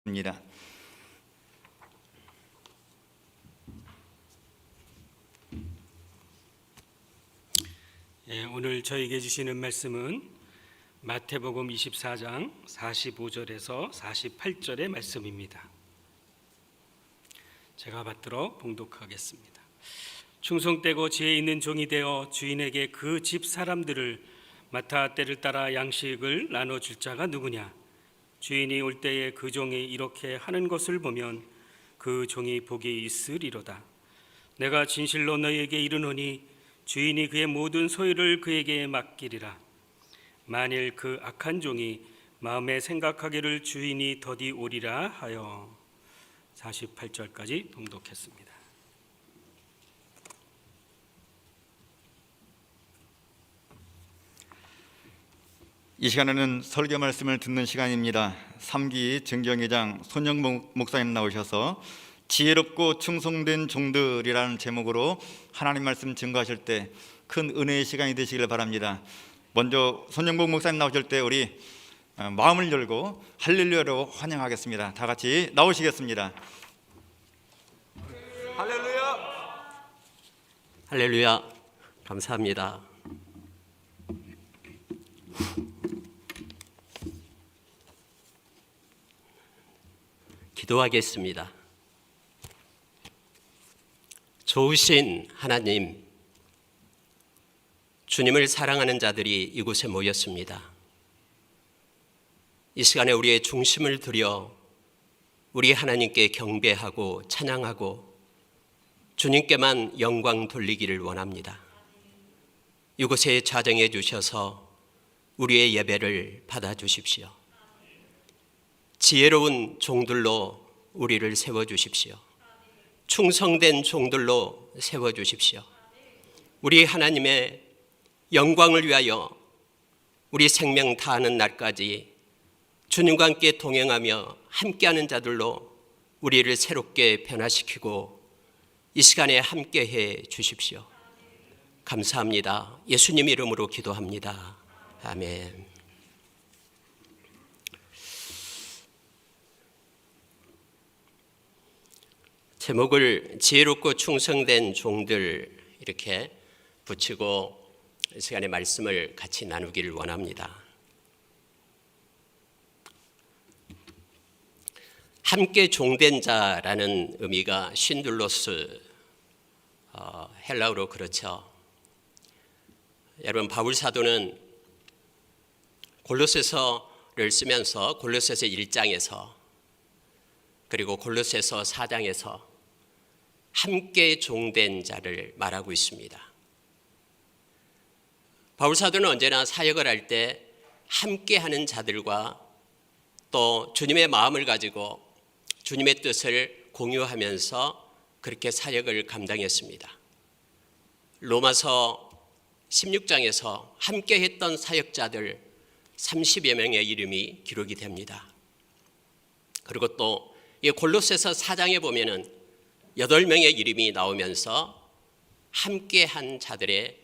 입니다. 오늘 저에게 주시는 말씀은 마태복음 24장 45절에서 48절의 말씀입니다. 제가 받들어 봉독하겠습니다. 충성되고 지혜 있는 종이 되어 주인에게 그 집 사람들을 맡아 때를 따라 양식을 나눠줄 자가 누구냐? 주인이 올 때에 그 종이 이렇게 하는 것을 보면 그 종이 복이 있으리로다. 내가 진실로 너희에게 이르노니 주인이 그의 모든 소유를 그에게 맡기리라. 만일 그 악한 종이 마음에 생각하기를 주인이 더디 오리라 하여. 48절까지 봉독했습니다. 이 시간에는 설교 말씀을 듣는 시간입니다. 3기 정경회장 손영목 목사님 나오셔서 지혜롭고 충성된 종들이라는 제목으로 하나님 말씀 증거하실 때 큰 은혜의 시간이 되시길 바랍니다. 먼저 손영목 목사님 나오실 때 우리 마음을 열고 할렐루야로 환영하겠습니다. 다 같이 나오시겠습니다. 할렐루야. 할렐루야. 감사합니다. 기도하겠습니다. 좋으신 하나님, 주님을 사랑하는 자들이 이곳에 모였습니다. 이 시간에 우리의 중심을 들여 우리 하나님께 경배하고 찬양하고 주님께만 영광 돌리기를 원합니다. 이곳에 자정해 주셔서 우리의 예배를 받아주십시오. 지혜로운 종들로 우리를 세워주십시오. 충성된 종들로 세워주십시오. 우리 하나님의 영광을 위하여 우리 생명 다하는 날까지 주님과 함께 동행하며 함께하는 자들로 우리를 새롭게 변화시키고 이 시간에 함께해 주십시오. 감사합니다. 예수님 이름으로 기도합니다. 아멘. 제목을 지혜롭고 충성된 종들 이렇게 붙이고 이 시간에 말씀을 같이 나누기를 원합니다. 함께 종된 자라는 의미가 신둘로스, 헬라어로 그렇죠. 여러분, 바울 사도는 골로새서를 쓰면서 골로새서 1장에서 그리고 골로새서 4장에서 함께 종된 자를 말하고 있습니다. 바울 사도는 언제나 사역을 할 때 함께하는 자들과 또 주님의 마음을 가지고 주님의 뜻을 공유하면서 그렇게 사역을 감당했습니다. 로마서 16장에서 함께했던 사역자들 30여 명의 이름이 기록이 됩니다. 그리고 또 이 골로새서 4장에 보면은 8명의 이름이 나오면서 함께한 자들의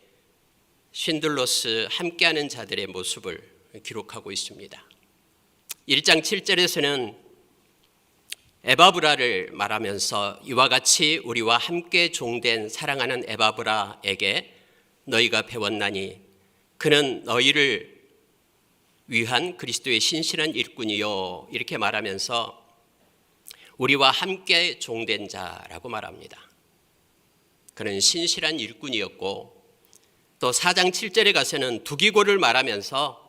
신둘로스 함께하는 자들의 모습을 기록하고 있습니다. 1장 7절에서는 에바브라를 말하면서 이와 같이 우리와 함께 종된 사랑하는 에바브라에게 너희가 배웠나니 그는 너희를 위한 그리스도의 신실한 일꾼이요, 이렇게 말하면서 우리와 함께 종된 자라고 말합니다. 그는 신실한 일꾼이었고 또 4장 7절에 가서는 두기고를 말하면서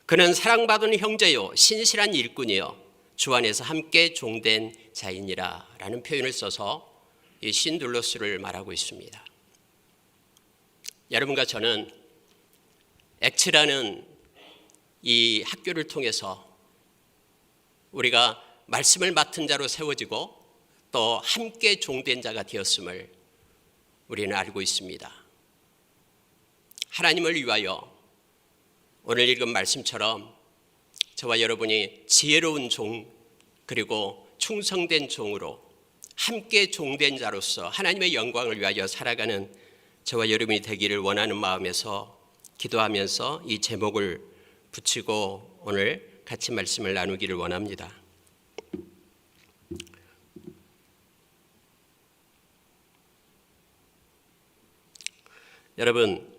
그는 사랑받은 형제요 신실한 일꾼이요 주 안에서 함께 종된 자이니라 라는 표현을 써서 이 신둘로스를 말하고 있습니다. 여러분과 저는 액츠라는 이 학교를 통해서 우리가 말씀을 맡은 자로 세워지고 또 함께 종된 자가 되었음을 우리는 알고 있습니다. 하나님을 위하여 오늘 읽은 말씀처럼 저와 여러분이 지혜로운 종 그리고 충성된 종으로 함께 종된 자로서 하나님의 영광을 위하여 살아가는 저와 여러분이 되기를 원하는 마음에서 기도하면서 이 제목을 붙이고 오늘 같이 말씀을 나누기를 원합니다. 여러분,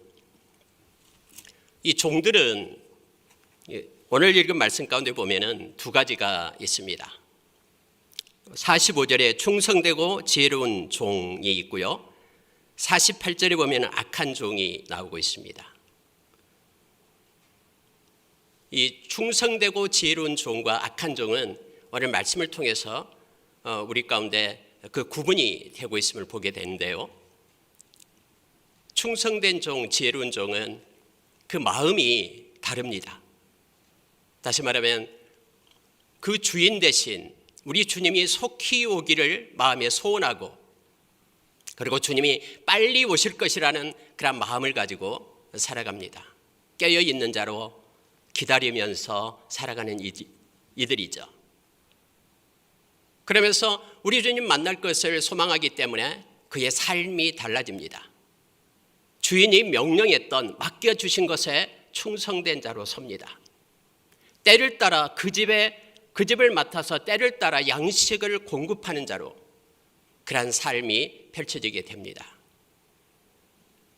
이 종들은 오늘 읽은 말씀 가운데 보면은 두 가지가 있습니다. 45절에 충성되고 지혜로운 종이 있고요. 48절에 보면 악한 종이 나오고 있습니다. 이 충성되고 지혜로운 종과 악한 종은 오늘 말씀을 통해서 우리 가운데 그 구분이 되고 있음을 보게 되는데요. 충성된 종, 지혜로운 종은 그 마음이 다릅니다. 다시 말하면 그 주인 대신 우리 주님이 속히 오기를 마음에 소원하고, 그리고 주님이 빨리 오실 것이라는 그런 마음을 가지고 살아갑니다. 깨어있는 자로 기다리면서 살아가는 이들이죠. 그러면서 우리 주님 만날 것을 소망하기 때문에 그의 삶이 달라집니다. 주인이 명령했던, 맡겨주신 것에 충성된 자로 섭니다. 때를 따라 그 집을 맡아서 때를 따라 양식을 공급하는 자로 그러한 삶이 펼쳐지게 됩니다.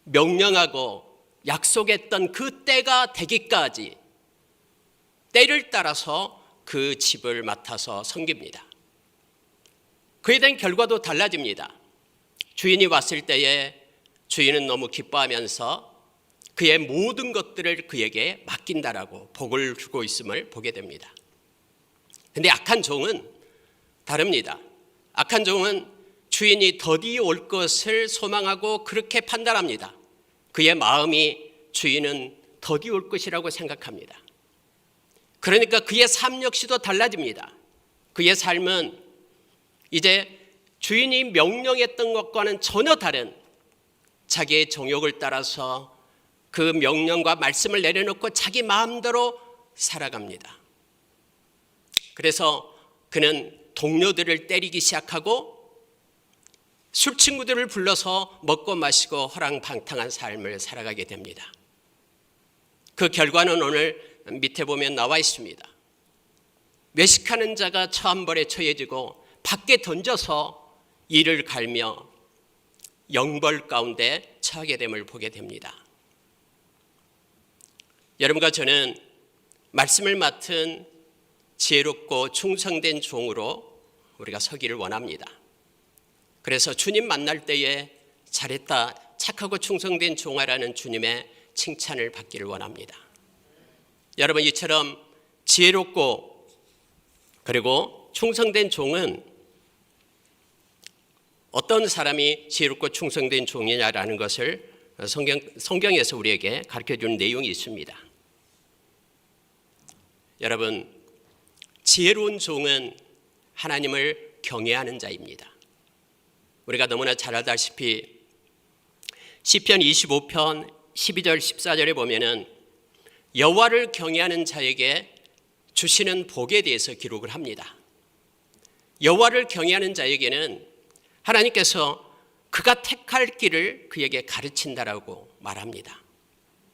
명령하고 약속했던 그 때가 되기까지 때를 따라서 그 집을 맡아서 섬깁니다. 그에 대한 결과도 달라집니다. 주인이 왔을 때에 주인은 너무 기뻐하면서 그의 모든 것들을 그에게 맡긴다라고 복을 주고 있음을 보게 됩니다. 그런데 악한 종은 다릅니다. 악한 종은 주인이 더디 올 것을 소망하고 그렇게 판단합니다. 그의 마음이 주인은 더디 올 것이라고 생각합니다. 그러니까 그의 삶 역시도 달라집니다. 그의 삶은 이제 주인이 명령했던 것과는 전혀 다른 자기의 정욕을 따라서 그 명령과 말씀을 내려놓고 자기 마음대로 살아갑니다. 그래서 그는 동료들을 때리기 시작하고 술 친구들을 불러서 먹고 마시고 허랑방탕한 삶을 살아가게 됩니다. 그 결과는 오늘 밑에 보면 나와 있습니다. 외식하는 자가 처함벌에 처해지고 밖에 던져서 이를 갈며 영벌 가운데 처하게 됨을 보게 됩니다. 여러분과 저는 말씀을 맡은 지혜롭고 충성된 종으로 우리가 서기를 원합니다. 그래서 주님 만날 때에 잘했다, 착하고 충성된 종아라는 주님의 칭찬을 받기를 원합니다. 여러분, 이처럼 지혜롭고 그리고 충성된 종은 어떤 사람이 지혜롭고 충성된 종이냐라는 것을 성경에서 우리에게 가르쳐주는 내용이 있습니다. 여러분, 지혜로운 종은 하나님을 경외하는 자입니다. 우리가 너무나 잘 알다시피 시편 25편 12절 14절에 보면은 여호와를 경외하는 자에게 주시는 복에 대해서 기록을 합니다. 여호와를 경외하는 자에게는 하나님께서 그가 택할 길을 그에게 가르친다라고 말합니다.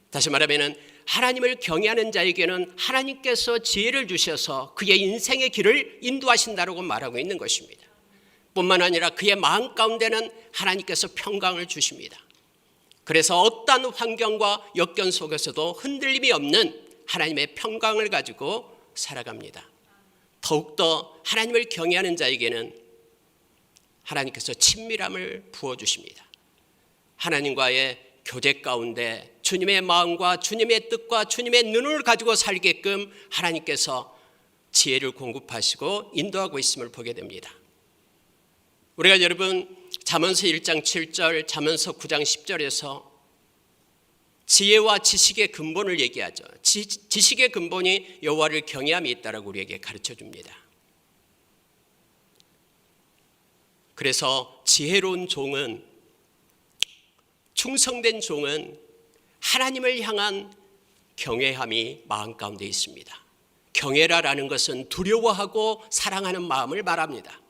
다시 말하면 하나님을 경외하는 자에게는 하나님께서 지혜를 주셔서 그의 인생의 길을 인도하신다라고 말하고 있는 것입니다. 뿐만 아니라 그의 마음 가운데는 하나님께서 평강을 주십니다. 그래서 어떠한 환경과 역경 속에서도 흔들림이 없는 하나님의 평강을 가지고 살아갑니다. 더욱더 하나님을 경외하는 자에게는 하나님께서 친밀함을 부어주십니다. 하나님과의 교제 가운데 주님의 마음과 주님의 뜻과 주님의 눈을 가지고 살게끔 하나님께서 지혜를 공급하시고 인도하고 있음을 보게 됩니다. 우리가 여러분 잠언서 1장 7절, 잠언서 9장 10절에서 지혜와 지식의 근본을 얘기하죠. 지식의 근본이 여호와를 경외함이 있다라고 우리에게 가르쳐 줍니다. 그래서 지혜로운 종은, 충성된 종은 하나님을 향한 경외함이 마음 가운데 있습니다. 경외라라는 것은 두려워하고 사랑하는 마음을 말합니다.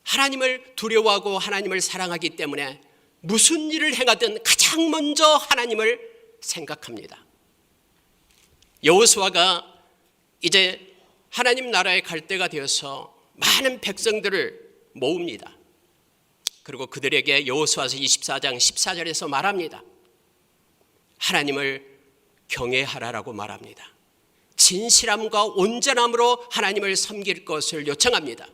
하나님을 두려워하고 하나님을 사랑하기 때문에 무슨 일을 행하든 가장 먼저 하나님을 생각합니다. 여호수아가 이제 하나님 나라에 갈 때가 되어서 많은 백성들을 모읍니다. 그리고 그들에게 여호수아서 24장 14절에서 말합니다. 하나님을 경외하라라고 말합니다. 진실함과 온전함으로 하나님을 섬길 것을 요청합니다.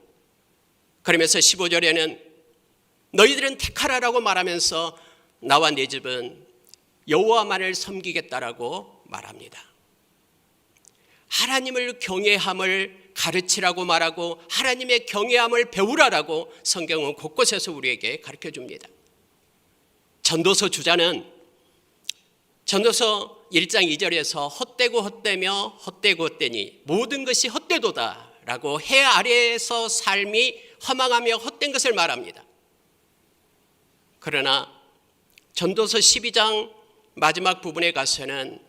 그러면서 15절에는 너희들은 택하라라고 말하면서 나와 내 집은 여호와만을 섬기겠다라고 말합니다. 하나님을 경외함을 가르치라고 말하고 하나님의 경외함을 배우라라고 성경은 곳곳에서 우리에게 가르쳐줍니다. 전도서 주자는 전도서 1장 2절에서 헛되고 헛되며 헛되고 헛되니 모든 것이 헛되도다 라고 해 아래에서 삶이 허망하며 헛된 것을 말합니다. 그러나 전도서 12장 마지막 부분에 가서는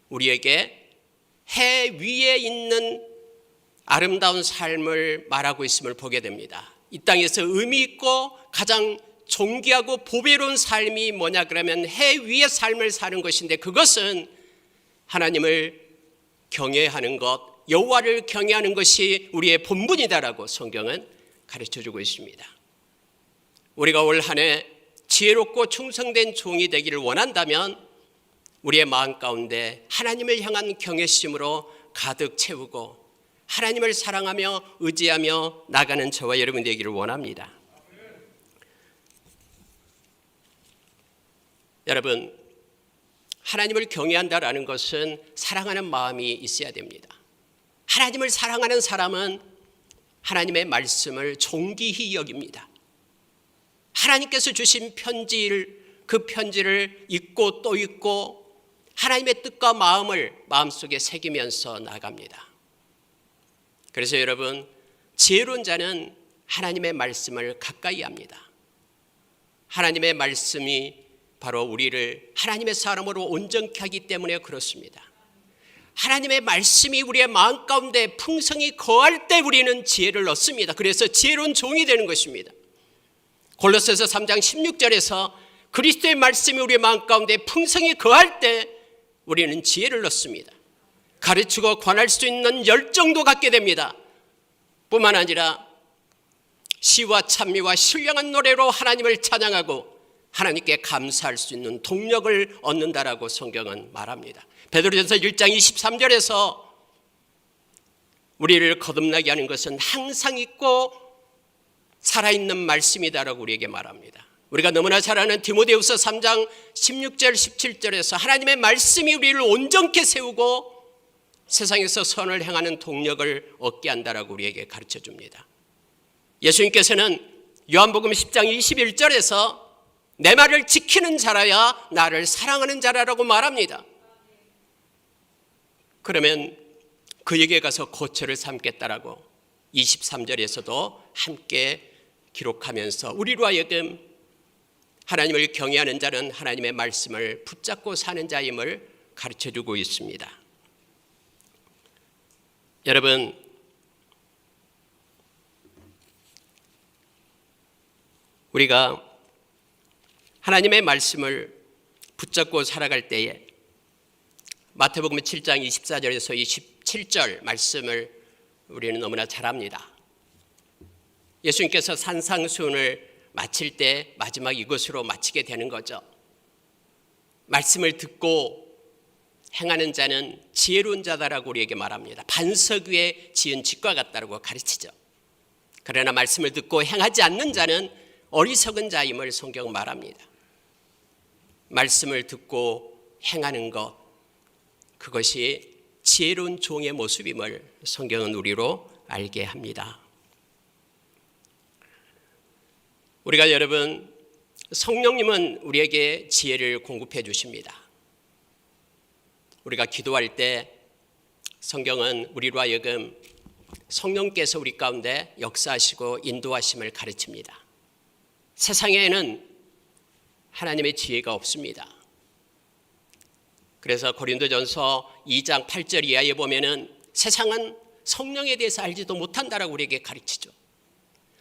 우리에게 해 위에 있는 아름다운 삶을 말하고 있음을 보게 됩니다. 이 땅에서 의미 있고 가장 존귀하고 보배로운 삶이 뭐냐 그러면 해 위의 삶을 사는 것인데 그것은 하나님을 경외하는 것, 여호와를 경외하는 것이 우리의 본분이다라고 성경은 가르쳐주고 있습니다. 우리가 올 한 해 지혜롭고 충성된 종이 되기를 원한다면 우리의 마음 가운데 하나님을 향한 경외심으로 가득 채우고 하나님을 사랑하며 의지하며 나가는 저와 여러분 되기를 원합니다. 여러분, 하나님을 경외한다라는 것은 사랑하는 마음이 있어야 됩니다. 하나님을 사랑하는 사람은 하나님의 말씀을 존귀히 여깁니다. 하나님께서 주신 그 편지를 읽고 또 읽고 하나님의 뜻과 마음을 마음속에 새기면서 나갑니다. 그래서 여러분, 지혜로운 자는 하나님의 말씀을 가까이 합니다. 하나님의 말씀이 바로 우리를 하나님의 사람으로 온전케 하기 때문에 그렇습니다. 하나님의 말씀이 우리의 마음 가운데 풍성히 거할 때 우리는 지혜를 얻습니다. 그래서 지혜로운 종이 되는 것입니다. 골로새서 3장 16절에서 그리스도의 말씀이 우리의 마음 가운데 풍성히 거할 때 우리는 지혜를 얻습니다. 가르치고 권할 수 있는 열정도 갖게 됩니다. 뿐만 아니라 시와 찬미와 신령한 노래로 하나님을 찬양하고 하나님께 감사할 수 있는 동력을 얻는다라고 성경은 말합니다. 베드로전서 1장 23절에서 우리를 거듭나게 하는 것은 항상 있고 살아있는 말씀이다라고 우리에게 말합니다. 우리가 너무나 잘 아는 디모데후서 3장 16절 17절에서 하나님의 말씀이 우리를 온전케 세우고 세상에서 선을 행하는 동력을 얻게 한다라고 우리에게 가르쳐줍니다. 예수님께서는 요한복음 10장 21절에서 내 말을 지키는 자라야 나를 사랑하는 자라라고 말합니다. 그러면 그에게 가서 거처를 삼겠다라고 23절에서도 함께 기록하면서 우리로 하여금 하나님을 경외하는 자는 하나님의 말씀을 붙잡고 사는 자임을 가르쳐주고 있습니다. 여러분, 우리가 하나님의 말씀을 붙잡고 살아갈 때에 마태복음 7장 24절에서 27절 말씀을 우리는 너무나 잘 압니다. 예수님께서 산상수훈을 마칠 때 마지막 이것으로 마치게 되는 거죠. 말씀을 듣고 행하는 자는 지혜로운 자다라고 우리에게 말합니다. 반석 위에 지은 집과 같다라고 가르치죠. 그러나 말씀을 듣고 행하지 않는 자는 어리석은 자임을 성경은 말합니다. 말씀을 듣고 행하는 것, 그것이 지혜로운 종의 모습임을 성경은 우리로 알게 합니다. 우리가 여러분, 성령님은 우리에게 지혜를 공급해 주십니다. 우리가 기도할 때 성경은 우리로 하여금 성령께서 우리 가운데 역사하시고 인도하심을 가르칩니다. 세상에는 하나님의 지혜가 없습니다. 그래서 고린도전서 2장 8절 이하에 보면은 세상은 성령에 대해서 알지도 못한다라고 우리에게 가르치죠.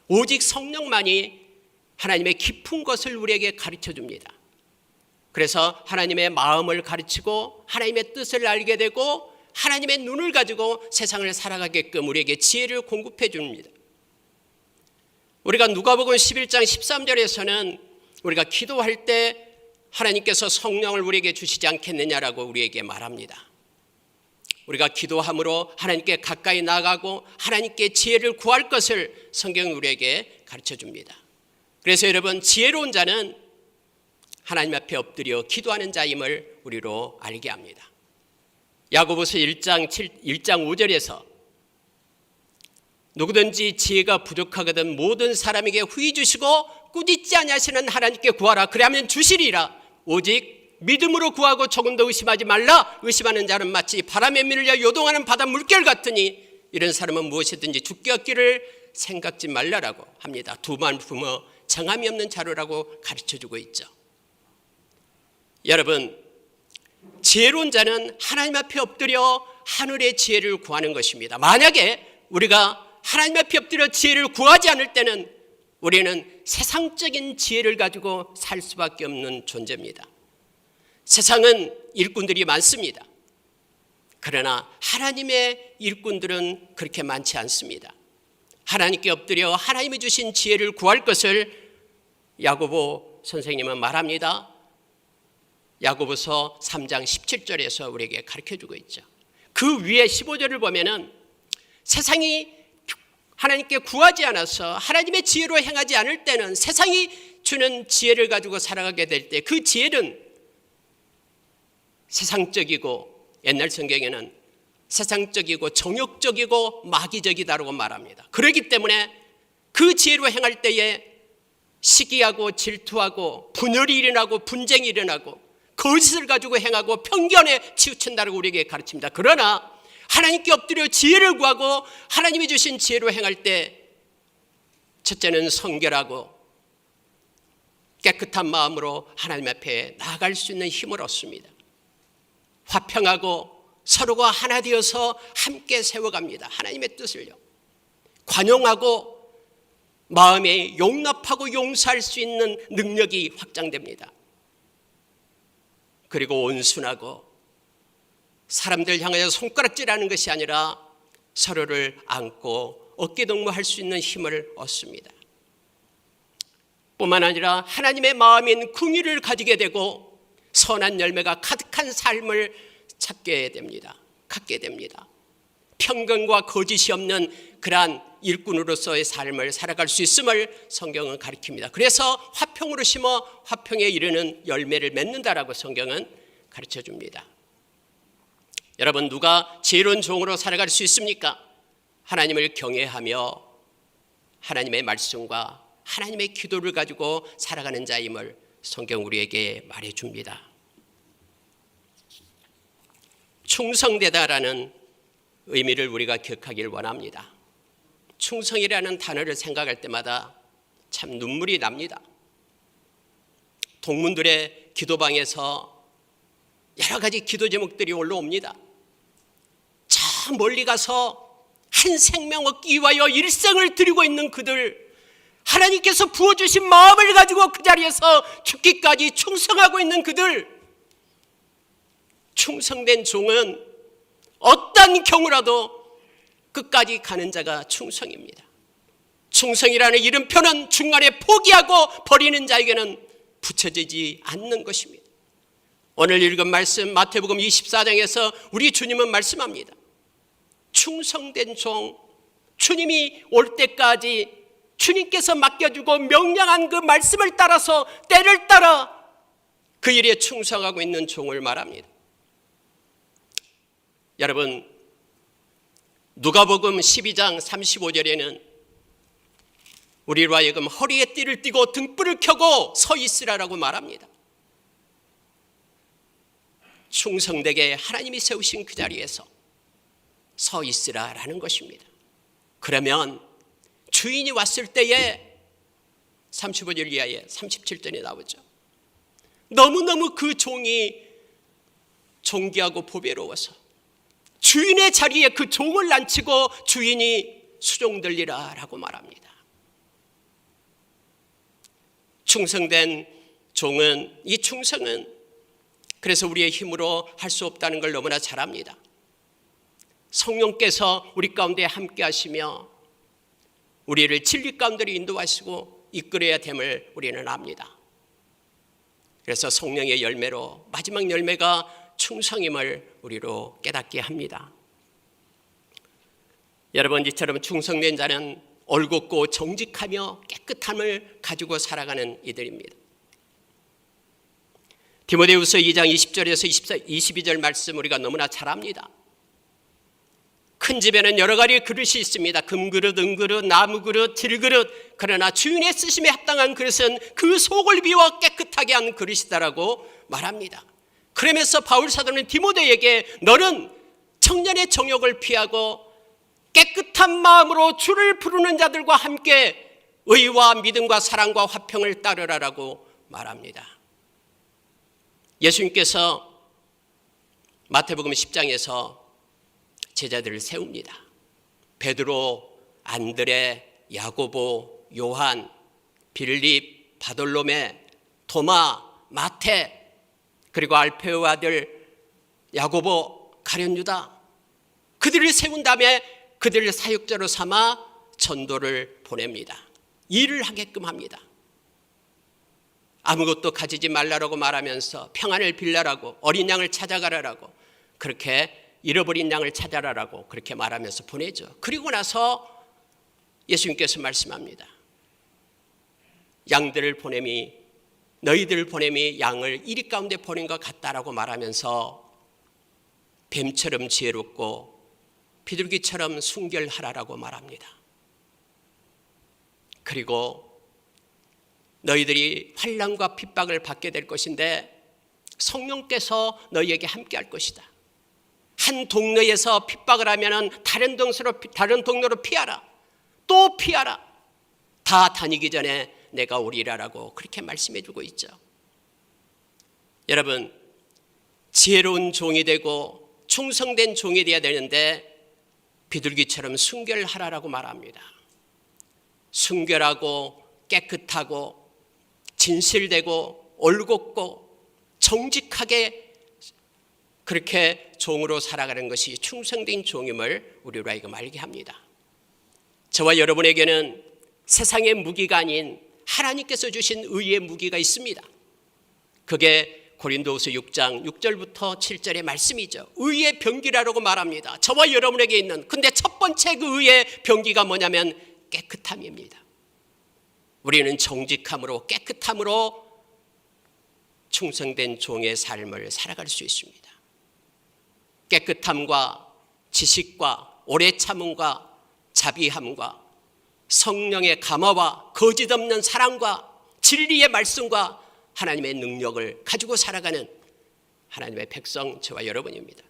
오직 성령만이 하나님의 깊은 것을 우리에게 가르쳐 줍니다. 그래서 하나님의 마음을 가르치고 하나님의 뜻을 알게 되고 하나님의 눈을 가지고 세상을 살아가게끔 우리에게 지혜를 공급해 줍니다. 우리가 누가복음 11장 13절에서는 우리가 기도할 때 하나님께서 성령을 우리에게 주시지 않겠느냐라고 우리에게 말합니다. 우리가 기도함으로 하나님께 가까이 나가고 하나님께 지혜를 구할 것을 성경은 우리에게 가르쳐 줍니다. 그래서 여러분, 지혜로운 자는 하나님 앞에 엎드려 기도하는 자임을 우리로 알게 합니다. 야고보서 1장 5절에서 누구든지 지혜가 부족하거든 모든 사람에게 후히 주시고 꾸짖지 아니하시는 하나님께 구하라. 그리하면 주시리라. 오직 믿음으로 구하고 조금 더 의심하지 말라. 의심하는 자는 마치 바람에 밀려 요동하는 바다 물결 같으니 이런 사람은 무엇이든지 죽게 얻기를 생각지 말라라고 합니다. 두만 품어 정함이 없는 자료라고 가르쳐주고 있죠. 여러분, 지혜로운 자는 하나님 앞에 엎드려 하늘의 지혜를 구하는 것입니다. 만약에 우리가 하나님 앞에 엎드려 지혜를 구하지 않을 때는 우리는 세상적인 지혜를 가지고 살 수밖에 없는 존재입니다. 세상은 일꾼들이 많습니다. 그러나 하나님의 일꾼들은 그렇게 많지 않습니다. 하나님께 엎드려 하나님이 주신 지혜를 구할 것을 야고보 선생님은 말합니다. 야고보서 3장 17절에서 우리에게 가르쳐주고 있죠. 그 위에 15절을 보면은 세상이 하나님께 구하지 않아서 하나님의 지혜로 행하지 않을 때는 세상이 주는 지혜를 가지고 살아가게 될 때 그 지혜는 세상적이고, 옛날 성경에는 세상적이고 정욕적이고 마귀적이다라고 말합니다. 그렇기 때문에 그 지혜로 행할 때에 시기하고 질투하고 분열이 일어나고 분쟁이 일어나고 거짓을 가지고 행하고 편견에 치우친다라고 우리에게 가르칩니다. 그러나 하나님께 엎드려 지혜를 구하고 하나님이 주신 지혜로 행할 때 첫째는 성결하고 깨끗한 마음으로 하나님 앞에 나아갈 수 있는 힘을 얻습니다. 화평하고 서로가 하나 되어서 함께 세워갑니다. 하나님의 뜻을요. 관용하고 마음에 용납하고 용서할 수 있는 능력이 확장됩니다. 그리고 온순하고 사람들 향하여 손가락질하는 것이 아니라 서로를 안고 어깨동무할 수 있는 힘을 얻습니다. 뿐만 아니라 하나님의 마음인 긍휼을 가지게 되고 선한 열매가 가득한 삶을 갖게 됩니다. 편견과 거짓이 없는 그러한 일꾼으로서의 삶을 살아갈 수 있음을 성경은 가르칩니다. 그래서 화평으로 심어 화평에 이르는 열매를 맺는다라고 성경은 가르쳐줍니다. 여러분, 누가 지혜로운 종으로 살아갈 수 있습니까? 하나님을 경외하며 하나님의 말씀과 하나님의 기도를 가지고 살아가는 자임을 성경 우리에게 말해줍니다. 충성되다라는 의미를 우리가 기억하길 원합니다. 충성이라는 단어를 생각할 때마다 참 눈물이 납니다. 동문들의 기도방에서 여러 가지 기도 제목들이 올라옵니다. 저 멀리 가서 한 생명 얻기 위하여 일생을 드리고 있는 그들, 하나님께서 부어주신 마음을 가지고 그 자리에서 죽기까지 충성하고 있는 그들, 충성된 종은 어떤 경우라도 끝까지 가는 자가 충성입니다. 충성이라는 이름표는 중간에 포기하고 버리는 자에게는 붙여지지 않는 것입니다. 오늘 읽은 말씀 마태복음 24장에서 우리 주님은 말씀합니다. 충성된 종, 주님이 올 때까지 주님께서 맡겨주고 명령한 그 말씀을 따라서 때를 따라 그 일에 충성하고 있는 종을 말합니다. 여러분, 누가복음 12장 35절에는 우리로 하여금 허리에 띠를 띠고 등불을 켜고 서 있으라라고 말합니다. 충성되게 하나님이 세우신 그 자리에서 서 있으라라는 것입니다. 그러면 주인이 왔을 때에 35절 이하에 37절에 나오죠. 너무너무 그 종이 존귀하고 보배로워서 주인의 자리에 그 종을 앉히고 주인이 수종들리라라고 말합니다. 충성된 종은, 이 충성은 그래서 우리의 힘으로 할 수 없다는 걸 너무나 잘 압니다. 성령께서 우리 가운데 함께 하시며 우리를 진리 가운데로 인도하시고 이끌어야 됨을 우리는 압니다. 그래서 성령의 열매로 마지막 열매가 충성임을 우리로 깨닫게 합니다. 여러분, 이처럼 충성된 자는 올곧고 정직하며 깨끗함을 가지고 살아가는 이들입니다. 디모데후서 2장 20절에서 22절 말씀 우리가 너무나 잘 압니다. 큰 집에는 여러 가지 그릇이 있습니다. 금그릇, 은그릇, 나무그릇, 들그릇. 그러나 주인의 쓰심에 합당한 그릇은 그 속을 비워 깨끗하게 한 그릇이다라고 말합니다. 그러면서 바울 사도는 디모데에게 너는 청년의 정욕을 피하고 깨끗한 마음으로 주를 부르는 자들과 함께 의와 믿음과 사랑과 화평을 따르라라고 말합니다. 예수님께서 마태복음 10장에서 제자들을 세웁니다. 베드로, 안드레, 야고보, 요한, 빌립, 바돌로메, 도마, 마태, 그리고 알페오 아들 야고보, 가룟 유다, 그들을 세운 다음에 그들을 사역자로 삼아 전도를 보냅니다. 일을 하게끔 합니다. 아무것도 가지지 말라라고 말하면서 평안을 빌라라고, 어린 양을 찾아가라라고, 그렇게 잃어버린 양을 찾아라라고 그렇게 말하면서 보내죠. 그리고 나서 예수님께서 말씀합니다. 양들을 보냄이, 너희들 보냄이 양을 이리 가운데 보낸 것 같다라고 말하면서 뱀처럼 지혜롭고 비둘기처럼 순결하라라고 말합니다. 그리고 너희들이 환난과 핍박을 받게 될 것인데 성령께서 너희에게 함께 할 것이다. 한 동네에서 핍박을 하면 다른 동네로 피하라. 또 피하라. 다 다니기 전에 내가 오리라라고 그렇게 말씀해 주고 있죠. 여러분, 지혜로운 종이 되고 충성된 종이 되어야 되는데 비둘기처럼 순결하라라고 말합니다. 순결하고 깨끗하고 진실되고 올곧고 정직하게 그렇게 종으로 살아가는 것이 충성된 종임을 우리로 하여금 알게 합니다. 저와 여러분에게는 세상의 무기가 아닌 하나님께서 주신 의의 무기가 있습니다. 그게 고린도후서 6장 6절부터 7절의 말씀이죠. 의의 병기라고 말합니다. 저와 여러분에게 있는, 근데 첫 번째 그 의의 병기가 뭐냐면 깨끗함입니다. 우리는 정직함으로 깨끗함으로 충성된 종의 삶을 살아갈 수 있습니다. 깨끗함과 지식과 오래 참음과 자비함과 성령의 감화와 거짓 없는 사랑과 진리의 말씀과 하나님의 능력을 가지고 살아가는 하나님의 백성 저와 여러분입니다.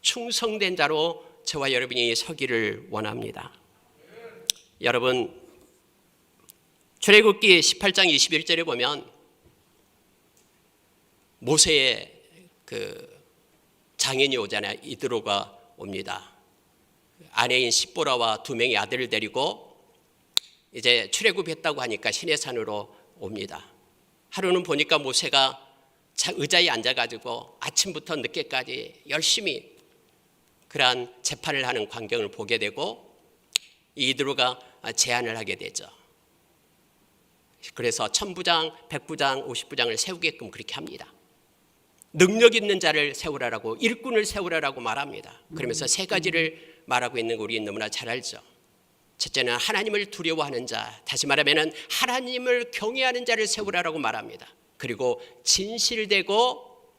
충성된 자로 저와 여러분이 서기를 원합니다. 여러분, 출애굽기 18장 21절에 보면 모세의 그 장인이 오잖아요. 이드로가 옵니다. 아내인 십보라와 두 명의 아들을 데리고 이제 출애굽했다고 하니까 시내산으로 옵니다. 하루는 보니까 모세가 의자에 앉아가지고 아침부터 늦게까지 열심히 그러한 재판을 하는 광경을 보게 되고 이드로가 제안을 하게 되죠. 그래서 1000부장, 100부장, 50부장을 세우게끔 그렇게 합니다. 능력 있는 자를 세우라라고, 일꾼을 세우라라고 말합니다. 그러면서 세 가지를 말하고 있는 거 우리 너무나 잘 알죠. 첫째는 하나님을 두려워하는 자, 다시 말하면 하나님을 경외하는 자를 세우라라고 말합니다. 그리고 진실되고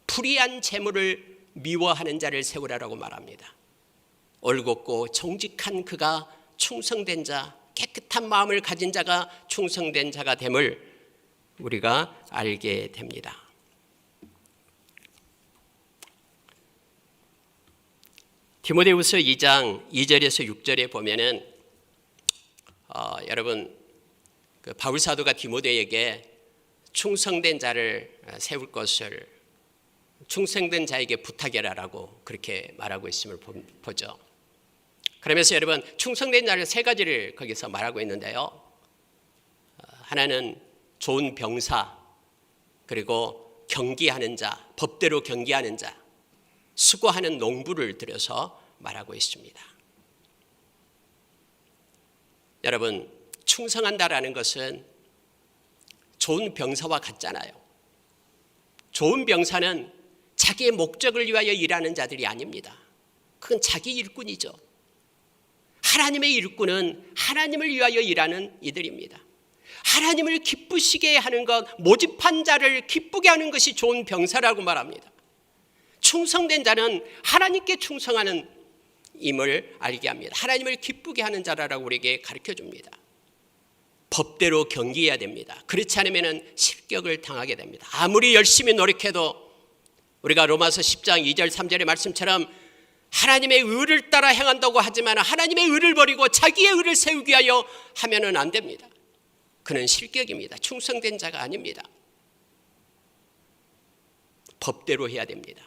불의한 재물을 미워하는 자를 세우라라고 말합니다. 올곧고 정직한 그가 충성된 자, 깨끗한 마음을 가진 자가 충성된 자가 됨을 우리가 알게 됩니다. 디모데후서 2장 2절에서 6절에 보면은 여러분, 그 바울 사도가 디모데에게 충성된 자를 세울 것을 충성된 자에게 부탁해라라고 그렇게 말하고 있음을 보죠. 그러면서 여러분, 충성된 자를 세 가지를 거기서 말하고 있는데요. 하나는 좋은 병사, 그리고 경기하는 자, 법대로 경기하는 자, 수고하는 농부를 들여서 말하고 있습니다. 여러분, 충성한다라는 것은 좋은 병사와 같잖아요. 좋은 병사는 자기의 목적을 위하여 일하는 자들이 아닙니다. 그건 자기 일꾼이죠. 하나님의 일꾼은 하나님을 위하여 일하는 이들입니다. 하나님을 기쁘시게 하는 것, 모집한 자를 기쁘게 하는 것이 좋은 병사라고 말합니다. 충성된 자는 하나님께 충성하는 임을 알게 합니다. 하나님을 기쁘게 하는 자라고 우리에게 가르쳐 줍니다. 법대로 경기해야 됩니다. 그렇지 않으면 실격을 당하게 됩니다. 아무리 열심히 노력해도 우리가 로마서 10장 2절 3절의 말씀처럼 하나님의 의를 따라 행한다고 하지만 하나님의 의를 버리고 자기의 의를 세우기 위하여 하면은 안 됩니다. 그는 실격입니다. 충성된 자가 아닙니다. 법대로 해야 됩니다.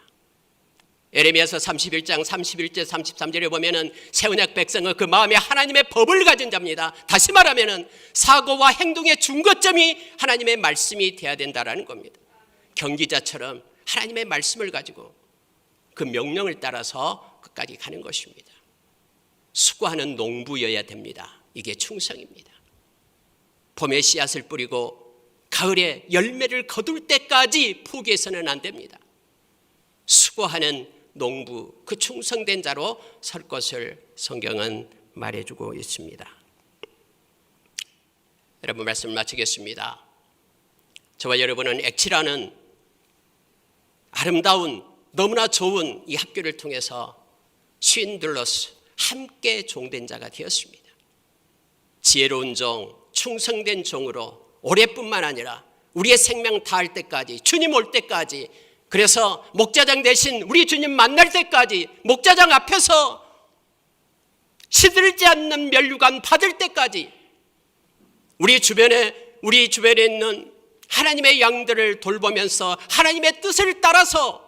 에레미야서 31장 31절 33절에 보면은 새 언약 백성은 그 마음에 하나님의 법을 가진 자입니다. 다시 말하면은 사고와 행동의 중거점이 하나님의 말씀이 돼야 된다라는 겁니다. 경기자처럼 하나님의 말씀을 가지고 그 명령을 따라서 끝까지 가는 것입니다. 수고하는 농부여야 됩니다. 이게 충성입니다. 봄에 씨앗을 뿌리고 가을에 열매를 거둘 때까지 포기해서는 안 됩니다. 수고하는 농부, 그 충성된 자로 설 것을 성경은 말해주고 있습니다. 여러분, 말씀을 마치겠습니다. 저와 여러분은 액치라는 아름다운 너무나 좋은 이 학교를 통해서 쉰들러스 함께 종된 자가 되었습니다. 지혜로운 종, 충성된 종으로 올해뿐만 아니라 우리의 생명 다할 때까지, 주님 올 때까지, 그래서 목자장 대신 우리 주님 만날 때까지 목자장 앞에서 시들지 않는 면류관 받을 때까지 우리 주변에 있는 하나님의 양들을 돌보면서 하나님의 뜻을 따라서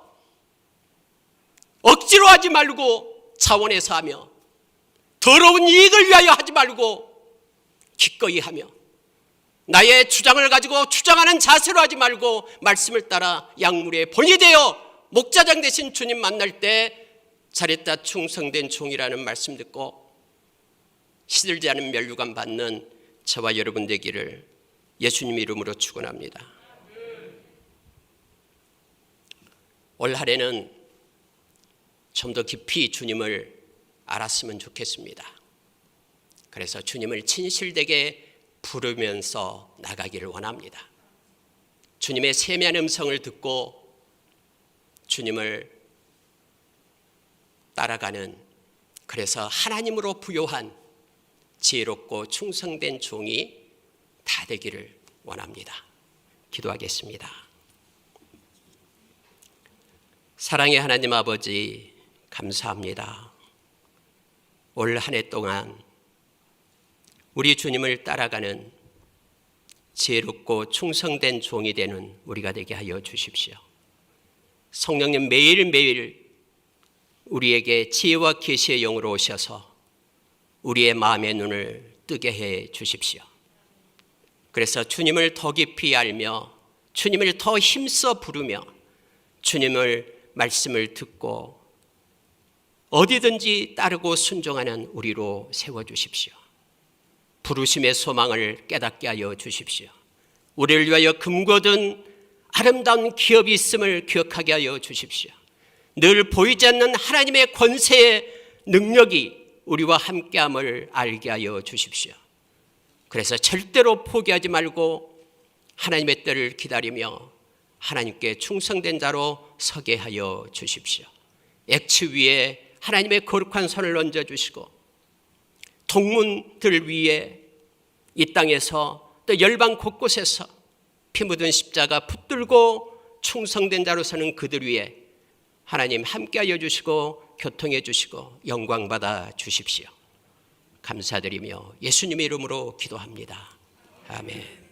억지로 하지 말고 자원해서 하며 더러운 이익을 위하여 하지 말고 기꺼이 하며 나의 주장을 가지고 주장하는 자세로 하지 말고 말씀을 따라 약물의 본이 되어 목자장 대신 주님 만날 때 잘했다 충성된 종이라는 말씀 듣고 시들지 않은 면류관 받는 저와 여러분 되기를 예수님 이름으로 축원합니다. 올 한해는 좀 더 깊이 주님을 알았으면 좋겠습니다. 그래서 주님을 진실되게 부르면서 나가기를 원합니다. 주님의 세미한 음성을 듣고 주님을 따라가는, 그래서 하나님으로 부요한 지혜롭고 충성된 종이 다 되기를 원합니다. 기도하겠습니다. 사랑의 하나님 아버지, 감사합니다. 올 한 해 동안 우리 주님을 따라가는 지혜롭고 충성된 종이 되는 우리가 되게 하여 주십시오. 성령님 매일매일 우리에게 지혜와 계시의 영으로 오셔서 우리의 마음의 눈을 뜨게 해 주십시오. 그래서 주님을 더 깊이 알며 주님을 더 힘써 부르며 주님을 말씀을 듣고 어디든지 따르고 순종하는 우리로 세워주십시오. 부르심의 소망을 깨닫게 하여 주십시오. 우리를 위하여 금거든 아름다운 기업이 있음을 기억하게 하여 주십시오. 늘 보이지 않는 하나님의 권세의 능력이 우리와 함께함을 알게 하여 주십시오. 그래서 절대로 포기하지 말고 하나님의 때를 기다리며 하나님께 충성된 자로 서게 하여 주십시오. 액치 위에 하나님의 거룩한 손을 얹어주시고 동문들 위에 이 땅에서 또 열방 곳곳에서 피 묻은 십자가 붙들고 충성된 자로 서는 그들 위에 하나님 함께하여 주시고 교통해 주시고 영광 받아 주십시오. 감사드리며 예수님의 이름으로 기도합니다. 아멘.